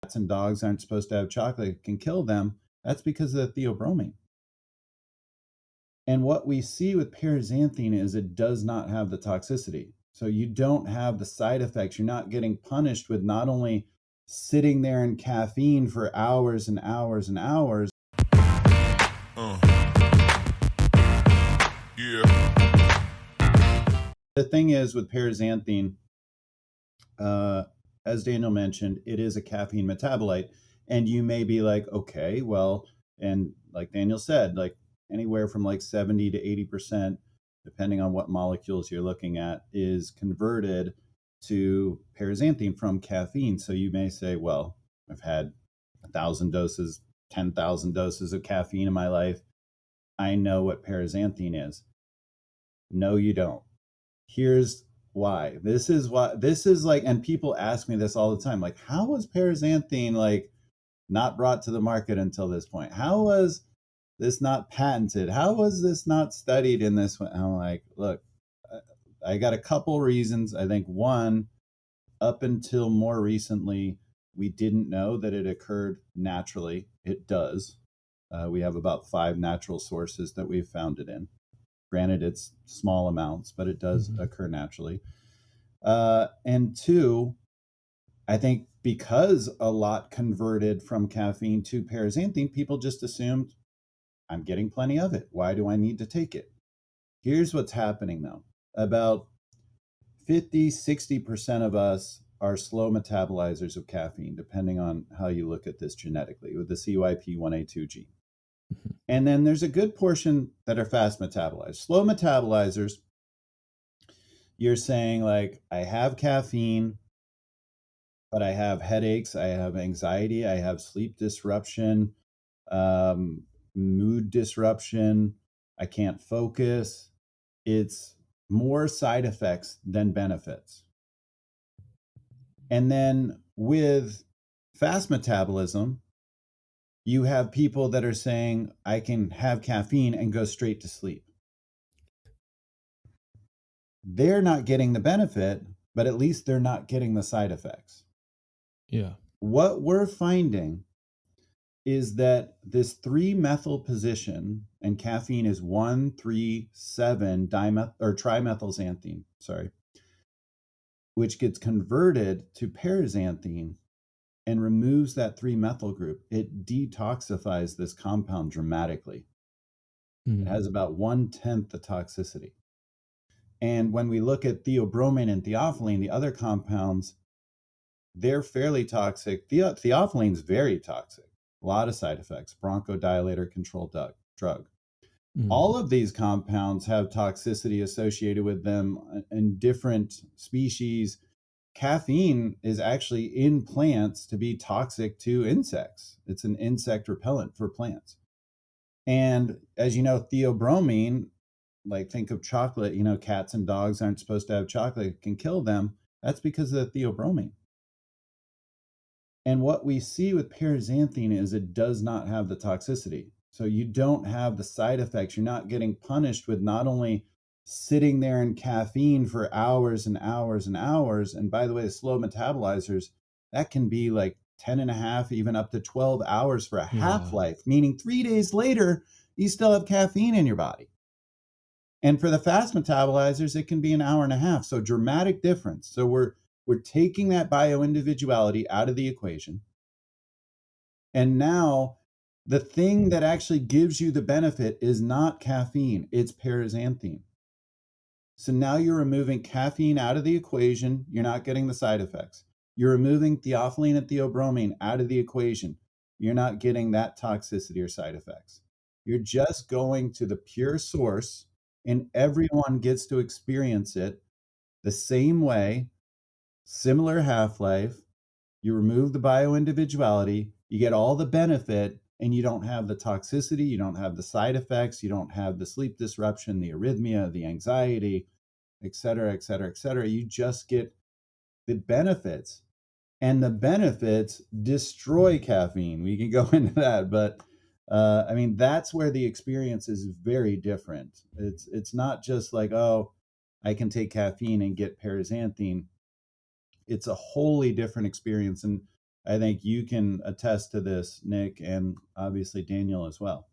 cats and dogs aren't supposed to have chocolate, it can kill them. That's because of the theobromine. And what we see with paraxanthine is it does not have the toxicity. So you don't have the side effects. You're not getting punished with not only sitting there in caffeine for hours and hours and hours. Yeah. The thing is with paraxanthine, as Daniel mentioned, it is a caffeine metabolite. And you may be like, okay, well, and like Daniel said, like anywhere from like 70 to 80%, depending on what molecules you're looking at, is converted to paraxanthine from caffeine. So you may say, well, I've had 1,000 doses, 10,000 doses of caffeine in my life. I know what paraxanthine is. No, you don't. Here's why. This is like, and people ask me this all the time, like, how was paraxanthine like not brought to the market until this point? How was this not patented? How was this not studied in this way? I'm like, look, I got a couple reasons. I think one, up until more recently, we didn't know that it occurred naturally. It does. We have about 5 natural sources that we've found it in. Granted, it's small amounts, but it does occur naturally. And two, I think because a lot converted from caffeine to paraxanthine, people just assumed I'm getting plenty of it. Why do I need to take it? Here's what's happening though. About 50-60% of us are slow metabolizers of caffeine, depending on how you look at this genetically, with the CYP1A2 gene. And then there's a good portion that are fast metabolized. Slow metabolizers, you're saying like, I have caffeine, but I have headaches, I have anxiety, I have sleep disruption, mood disruption, I can't focus. It's more side effects than benefits. And then with fast metabolism, you have people that are saying, I can have caffeine and go straight to sleep. They're not getting the benefit, but at least they're not getting the side effects. Yeah. What we're finding is that this 3-methyl position, and caffeine is 1,3,7 trimethylxanthine, which gets converted to paraxanthine and removes that 3-methyl group. It detoxifies this compound dramatically. It has about 1/10 the toxicity. And when we look at theobromine and theophylline, the other compounds, they're fairly toxic. Theophylline is very toxic. A lot of side effects, bronchodilator control drug. All of these compounds have toxicity associated with them in different species. Caffeine is actually in plants to be toxic to insects. It's an insect repellent for plants. And as you know, theobromine, like think of chocolate, cats and dogs aren't supposed to have chocolate, it can kill them. That's because of the theobromine. And what we see with paraxanthine is it does not have the toxicity. So you don't have the side effects. You're not getting punished with not only sitting there in caffeine for hours and hours and hours. And by the way, the slow metabolizers, that can be like 10 and a half, even up to 12 hours for a half-life, meaning 3 days later, you still have caffeine in your body. And for the fast metabolizers, it can be an hour and a half. So dramatic difference. So we're taking that bioindividuality out of the equation. And now the thing that actually gives you the benefit is not caffeine, it's paraxanthine. So now you're removing caffeine out of the equation, you're not getting the side effects. You're removing theophylline and theobromine out of the equation, you're not getting that toxicity or side effects. You're just going to the pure source, and everyone gets to experience it the same way. Similar half-life, you remove the bioindividuality, you get all the benefit, and you don't have the toxicity, you don't have the side effects, you don't have the sleep disruption, the arrhythmia, the anxiety, et cetera, et cetera, et cetera. You just get the benefits. And the benefits destroy caffeine. We can go into that, but I mean, that's where the experience is very different. It's not just like, oh, I can take caffeine and get paraxanthine. It's a wholly different experience. And I think you can attest to this, Nick, and obviously Daniel as well.